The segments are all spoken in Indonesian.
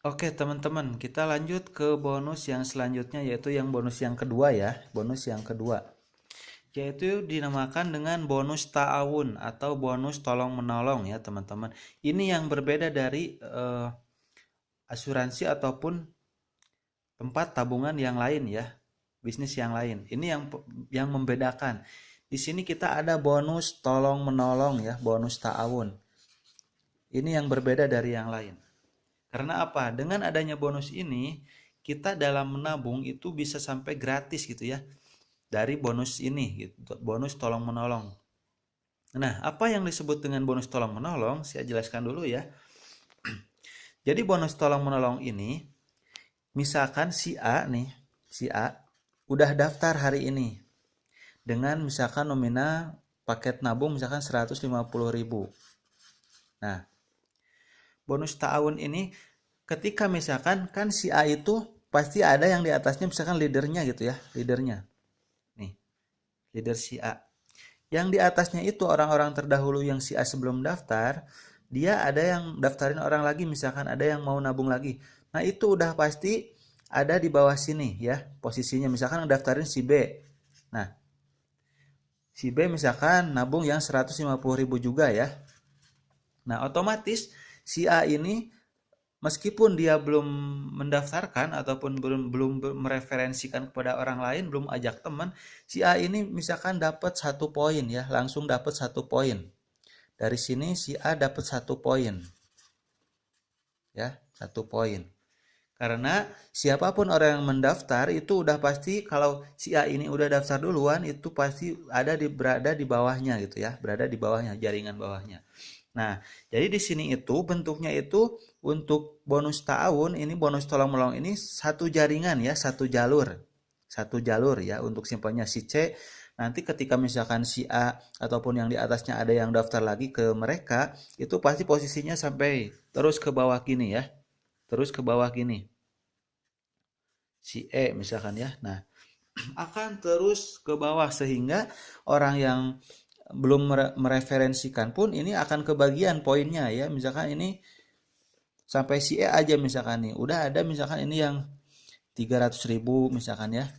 Oke teman-teman, kita lanjut ke bonus yang selanjutnya yaitu yang bonus yang kedua ya. Bonus yang kedua yaitu dinamakan dengan bonus ta'awun atau bonus tolong menolong ya teman-teman. Ini yang berbeda dari asuransi ataupun tempat tabungan yang lain ya, bisnis yang lain. Ini yang membedakan. Di sini kita ada bonus tolong menolong ya, bonus ta'awun. Ini yang berbeda dari yang lain. Karena apa? Dengan adanya bonus ini, kita dalam menabung itu bisa sampai gratis gitu ya. Dari bonus ini gitu, bonus tolong menolong. Nah, apa yang disebut dengan bonus tolong menolong? Saya jelaskan dulu ya. Jadi bonus tolong menolong ini, misalkan si A nih, si A udah daftar hari ini dengan misalkan nominal paket nabung misalkan 150.000. Nah, bonus tahun ini ketika misalkan kan si A itu pasti ada yang di atasnya misalkan leadernya gitu ya, leadernya. Nih, leader si A. Yang di atasnya itu orang-orang terdahulu yang si A sebelum daftar, dia ada yang daftarin orang lagi misalkan ada yang mau nabung lagi. Nah, itu udah pasti ada di bawah sini ya, posisinya misalkan yang daftarin si B. Nah, si B misalkan nabung yang 150.000 juga ya. Nah, otomatis si A ini meskipun dia belum mendaftarkan ataupun belum mereferensikan kepada orang lain, belum ajak teman, si A ini misalkan dapat 1 poin ya, langsung dapat 1 poin. Dari sini si A dapat 1 poin. Ya, 1 poin. Karena siapapun orang yang mendaftar itu udah pasti kalau si A ini udah daftar duluan itu pasti berada di bawahnya gitu ya, berada di bawahnya, jaringan bawahnya. Nah, jadi di sini itu bentuknya itu untuk bonus tahun ini bonus tolong menolong ini satu jaringan ya, satu jalur. Satu jalur ya untuk simpelnya si C nanti ketika misalkan si A ataupun yang di atasnya ada yang daftar lagi ke mereka, itu pasti posisinya sampai terus ke bawah gini ya. Terus ke bawah gini. Si E misalkan ya. Nah, akan terus ke bawah sehingga orang yang belum mereferensikan pun ini akan kebagian poinnya ya. Misalkan ini sampai si E aja misalkan nih. Udah ada misalkan ini yang 300.000 misalkan ya.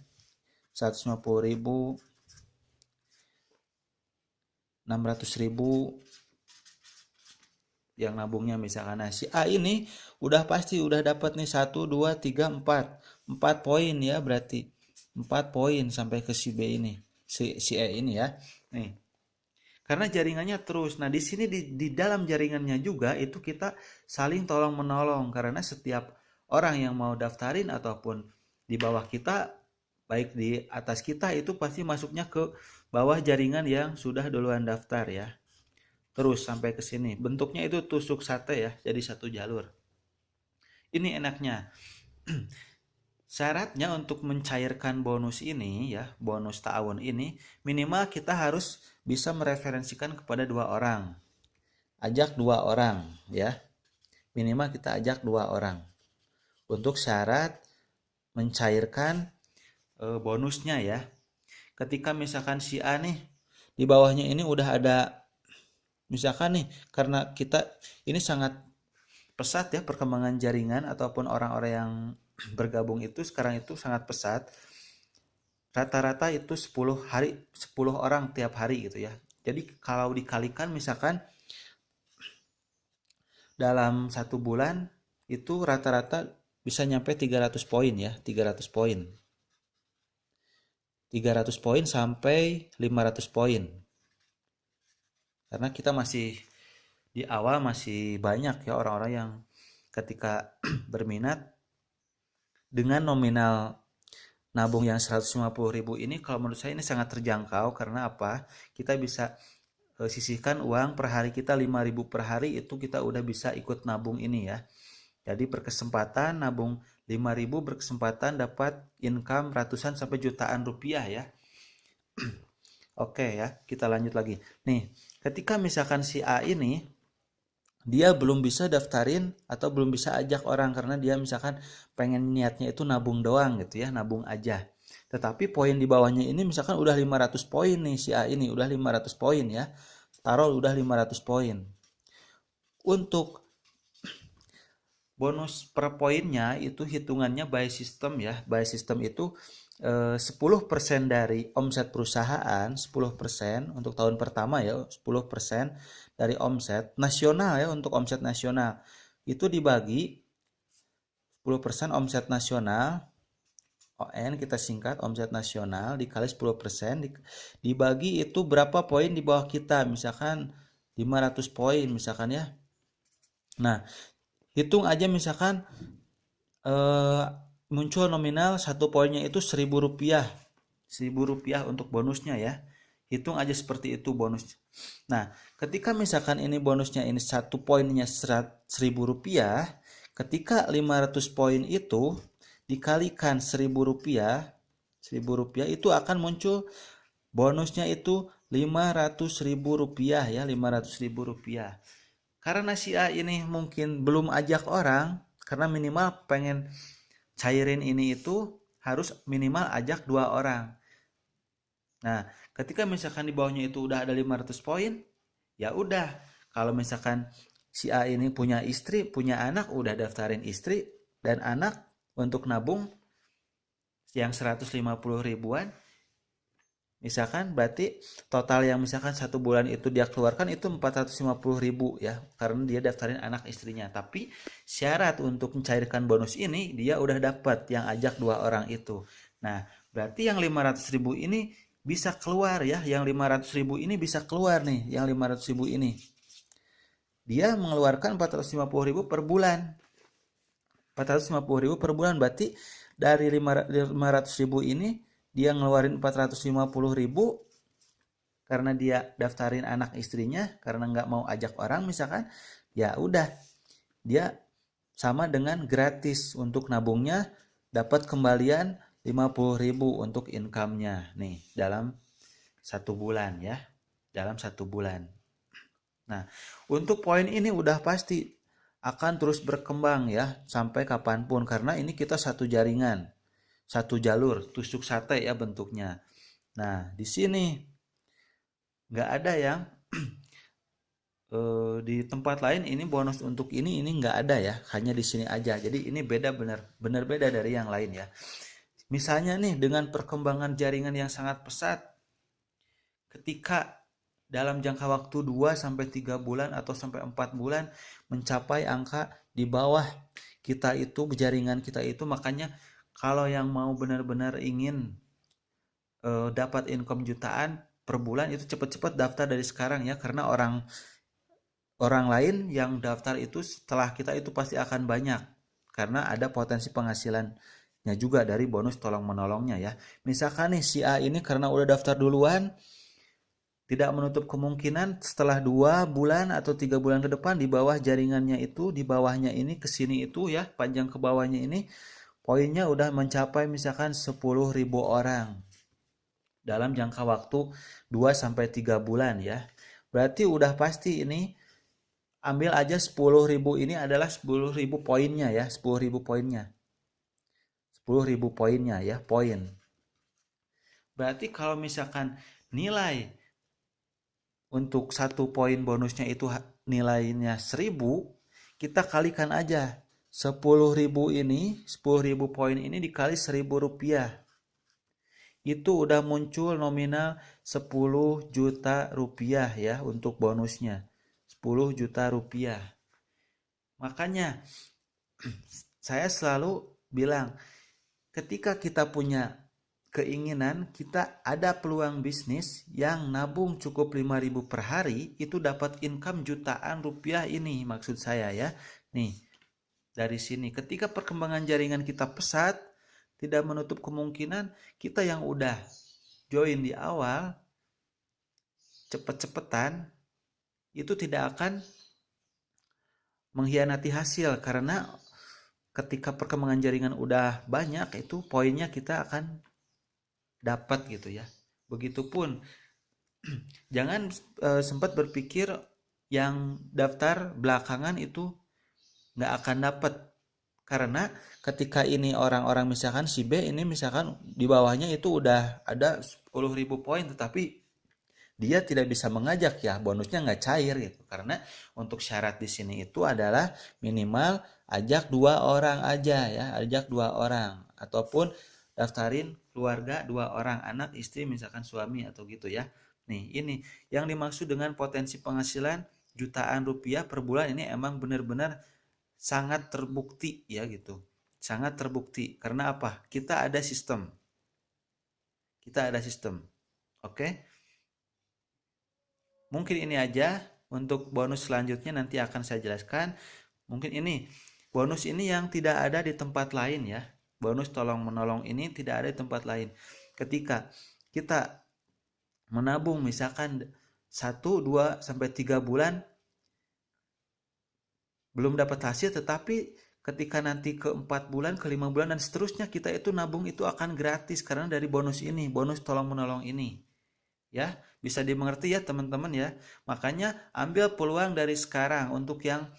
150.000, 600.000 yang nabungnya misalkan. Nah, si A ini udah pasti udah dapat nih 1, 2, 3, 4 poin ya berarti 4 poin sampai ke si B ini, si E ini ya. Nih, karena jaringannya terus. Nah, di sini di dalam jaringannya juga itu kita saling tolong menolong karena setiap orang yang mau daftarin ataupun di bawah kita, baik di atas kita itu pasti masuknya ke bawah jaringan yang sudah duluan daftar ya. Terus sampai ke sini. Bentuknya itu tusuk sate ya, jadi satu jalur. Ini enaknya. Syaratnya untuk mencairkan bonus ini ya, bonus tahun ini minimal kita harus bisa mereferensikan kepada 2 orang. Ajak 2 orang ya. Minimal kita ajak 2 orang. Untuk syarat mencairkan bonusnya ya. Ketika misalkan si A nih di bawahnya ini udah ada misalkan nih karena kita ini sangat pesat ya perkembangan jaringan ataupun orang-orang yang bergabung itu sekarang itu sangat pesat. Rata-rata itu 10 hari 10 orang tiap hari gitu ya. Jadi kalau dikalikan misalkan dalam 1 bulan itu rata-rata bisa nyampe 300 poin ya, 300 poin. 300 poin sampai 500 poin. Karena kita masih di awal masih banyak ya orang-orang yang ketika berminat dengan nominal nabung yang 150.000 ini kalau menurut saya ini sangat terjangkau karena apa? Kita bisa sisihkan uang per hari kita 5.000 per hari itu kita udah bisa ikut nabung ini ya. Jadi berkesempatan nabung 5.000 berkesempatan dapat income ratusan sampai jutaan rupiah ya. Oke ya, kita lanjut lagi. Nih, ketika misalkan si A ini dia belum bisa daftarin atau belum bisa ajak orang karena dia misalkan pengen niatnya itu nabung doang gitu ya, nabung aja. Tetapi poin di bawahnya ini misalkan udah 500 poin nih si A ini, udah 500 poin ya. Taruh udah 500 poin. Untuk bonus per poinnya itu hitungannya by system ya. By system itu 10% dari omset perusahaan, 10% untuk tahun pertama ya, 10% dari omset nasional ya, untuk omset nasional. Itu dibagi 10% omset nasional, ON kita singkat, omset nasional dikali 10%, dibagi itu berapa poin di bawah kita, misalkan 500 poin misalkan ya. Nah, hitung aja misalkan muncul nominal satu poinnya itu Rp1.000, Rp1.000 untuk bonusnya ya. Hitung aja seperti itu bonus. Nah, ketika misalkan ini bonusnya ini satu poinnya Rp1.000, ketika 500 poin itu dikalikan Rp1.000, Rp1.000 itu akan muncul bonusnya itu Rp500.000 ya, Rp500.000. Karena si A ini mungkin belum ajak orang, karena minimal pengen cairin ini itu harus minimal ajak 2 orang. Nah, ketika misalkan di bawahnya itu udah ada 500 poin, ya udah. Kalau misalkan si A ini punya istri, punya anak, udah daftarin istri dan anak untuk nabung yang 150 ribuan. Misalkan berarti total yang misalkan satu bulan itu dia keluarkan itu 450.000 ya, karena dia daftarin anak istrinya. Tapi syarat untuk mencairkan bonus ini dia udah dapat yang ajak 2 orang itu. Nah, berarti yang 500.000 ini bisa keluar ya, yang 500.000 ini bisa keluar nih, yang 500.000 ini. Dia mengeluarkan 450.000 per bulan. 450.000 per bulan, berarti dari 500.000 ini dia ngeluarin 450.000 karena dia daftarin anak istrinya, karena nggak mau ajak orang misalkan, ya udah dia sama dengan gratis untuk nabungnya, dapat kembalian 50.000 untuk income-nya nih dalam 1 bulan ya, dalam 1 bulan. Nah, untuk poin ini udah pasti akan terus berkembang ya sampai kapanpun, karena ini kita satu jaringan, satu jalur, tusuk sate ya bentuknya. Nah, di sini nggak ada yang di tempat lain ini bonus untuk ini nggak ada ya, hanya di sini aja. Jadi ini beda, benar beda dari yang lain ya. Misalnya nih dengan perkembangan jaringan yang sangat pesat, ketika dalam jangka waktu 2 sampai 3 bulan atau sampai 4 bulan mencapai angka di bawah kita itu, jaringan kita itu, makanya kalau yang mau benar-benar ingin dapat income jutaan per bulan itu cepat-cepat daftar dari sekarang ya, karena orang lain yang daftar itu setelah kita itu pasti akan banyak, karena ada potensi penghasilannya juga dari bonus tolong menolongnya ya. Misalkan nih si A ini karena udah daftar duluan, tidak menutup kemungkinan setelah 2 bulan atau 3 bulan ke depan di bawah jaringannya itu, di bawahnya ini ke sini itu ya, panjang ke bawahnya ini poinnya udah mencapai misalkan 10.000 orang dalam jangka waktu 2 sampai 3 bulan ya. Berarti udah pasti ini, ambil aja 10.000 ini adalah 10.000 poinnya ya, 10.000 poinnya. 10.000 poinnya ya, poin. Berarti kalau misalkan nilai untuk satu poin bonusnya itu nilainya 1.000, kita kalikan aja 10.000 ini, 10.000 poin ini dikali Rp1.000. Itu udah muncul nominal 10 juta rupiah ya untuk bonusnya. 10 juta rupiah. Makanya saya selalu bilang, ketika kita punya keinginan, kita ada peluang bisnis yang nabung cukup 5.000 per hari, itu dapat income jutaan rupiah ini maksud saya ya. Nih, dari sini ketika perkembangan jaringan kita pesat, tidak menutup kemungkinan kita yang udah join di awal cepet-cepetan itu tidak akan mengkhianati hasil, karena ketika perkembangan jaringan udah banyak itu poinnya kita akan dapat gitu ya. Begitupun jangan sempat berpikir yang daftar belakangan itu nggak akan dapat, karena ketika ini orang-orang misalkan si B ini misalkan di bawahnya itu udah ada 10.000 poin, tetapi dia tidak bisa mengajak ya, bonusnya nggak cair gitu, karena untuk syarat di sini itu adalah minimal ajak 2 orang aja ya, ajak 2 orang, ataupun daftarin keluarga 2 orang, anak, istri, misalkan suami atau gitu ya. Nih, ini yang dimaksud dengan potensi penghasilan jutaan rupiah per bulan, ini emang benar-benar sangat terbukti ya gitu. Sangat terbukti. Karena apa? Kita ada sistem. Kita ada sistem. Oke? Mungkin ini aja. Untuk bonus selanjutnya nanti akan saya jelaskan. Mungkin ini. Bonus ini yang tidak ada di tempat lain ya. Bonus tolong menolong ini tidak ada di tempat lain. Ketika kita menabung misalkan 1, 2, sampai 3 bulan belum dapat hasil, tetapi ketika nanti ke 4 bulan, ke 5 bulan dan seterusnya, kita itu nabung itu akan gratis karena dari bonus ini, bonus tolong menolong ini. Ya, bisa dimengerti ya teman-teman ya. Makanya ambil peluang dari sekarang. Untuk yang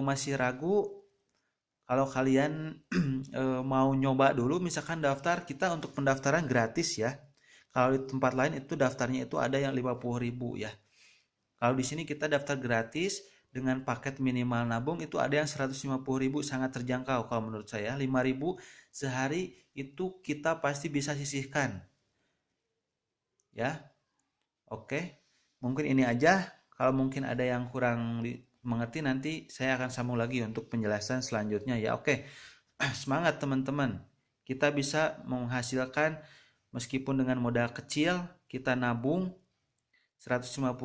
masih ragu, kalau kalian mau nyoba dulu, misalkan daftar, kita untuk pendaftaran gratis ya. Kalau di tempat lain itu daftarnya itu ada yang 50.000 ya. Kalau di sini kita daftar gratis dengan paket minimal nabung itu ada yang 150.000, sangat terjangkau kalau menurut saya. 5.000 sehari itu kita pasti bisa sisihkan. Ya. Oke. Mungkin ini aja. Kalau mungkin ada yang kurang mengerti, nanti saya akan sambung lagi untuk penjelasan selanjutnya ya. Oke. Semangat teman-teman. Kita bisa menghasilkan meskipun dengan modal kecil, kita nabung 150.000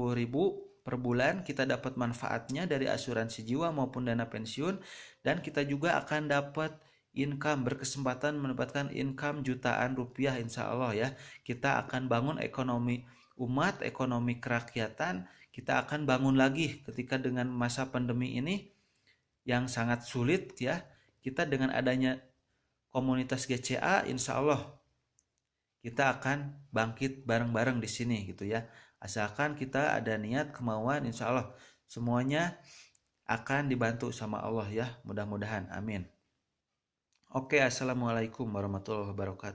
per bulan, kita dapat manfaatnya dari asuransi jiwa maupun dana pensiun, dan kita juga akan dapat income, berkesempatan mendapatkan income jutaan rupiah insya Allah ya. Kita akan bangun ekonomi umat, ekonomi kerakyatan, kita akan bangun lagi ketika dengan masa pandemi ini yang sangat sulit ya. Kita dengan adanya komunitas GCA insya Allah kita akan bangkit bareng-bareng di sini gitu ya. Asalkan kita ada niat, kemauan, insya Allah semuanya akan dibantu sama Allah ya. Mudah-mudahan, amin. Oke, assalamualaikum warahmatullahi wabarakatuh.